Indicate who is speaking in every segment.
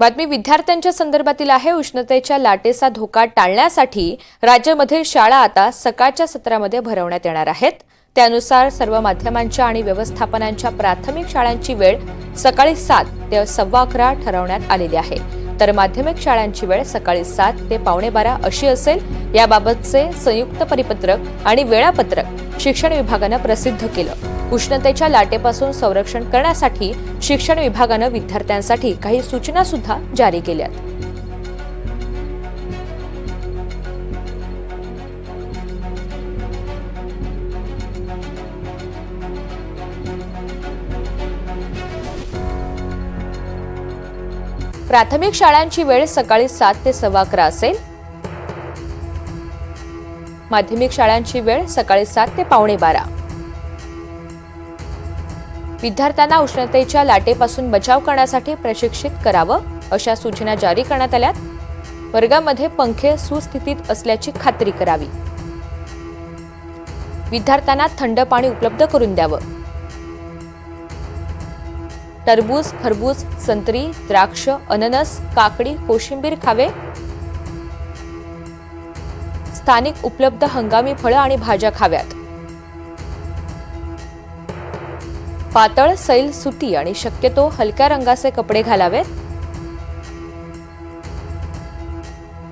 Speaker 1: बातमी विद्यार्थ्यांच्या संदर्भातील आहे। उष्णतेच्या लाटेचा धोका टाळण्यासाठी राज्यामधील शाळा आता सकाळच्या सत्रामध्ये भरवण्यात येणार आहेत। त्यानुसार सर्व माध्यमांच्या आणि व्यवस्थापनांच्या प्राथमिक शाळांची वेळ सकाळी 7 ते 11:15 ठरवण्यात आलेली आहे, तर माध्यमिक शाळांची वेळ सकाळी 7 ते 11:15 अशी असेल। याबाबतचे संयुक्त परिपत्रक आणि वेळापत्रक शिक्षण विभागाने प्रसिद्ध केलं। उष्णतेच्या लाटेपासून संरक्षण करण्यासाठी शिक्षण विभागाने विद्यार्थ्यांसाठी काही सूचना सुद्धा जारी केल्यात। प्राथमिक शाळांची वेळ सकाळी 7 ते 11:15 असेल। माध्यमिक शाळांची वेळ सकाळी 7 ते 11:15। विद्यार्थ्यांना उष्णतेच्या लाटेपासून बचाव करण्यासाठी प्रशिक्षित करावं अशा सूचना जारी करण्यात आल्यात। वर्गामध्ये पंखे सुस्थितीत असल्याची खात्री करावी। विद्यार्थ्यांना थंड पाणी उपलब्ध करून द्यावं। टरबूज, खरबूज, संत्री, द्राक्ष, अननस, काकडी, कोशिंबीर खावे। स्थानिक उपलब्ध हंगामी फळं आणि भाज्या खाव्यात। पातळ, सैल, सुती आणि शक्यतो हलक्या रंगाचे कपडे घालावेत।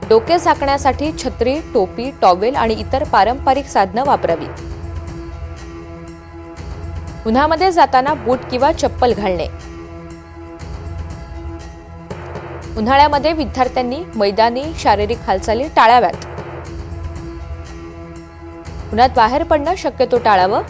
Speaker 1: डोके झाकण्यासाठी छत्री, टोपी, टॉवेल आणि इतर पारंपरिक साधनं वापरावीत। उन्हामध्ये जाताना बूट किंवा चप्पल घालणे। उन्हाळ्यामध्ये विद्यार्थ्यांनी मैदानी शारीरिक हालचाली टाळाव्यात। उन्हात बाहेर पडणं शक्यतो टाळावं।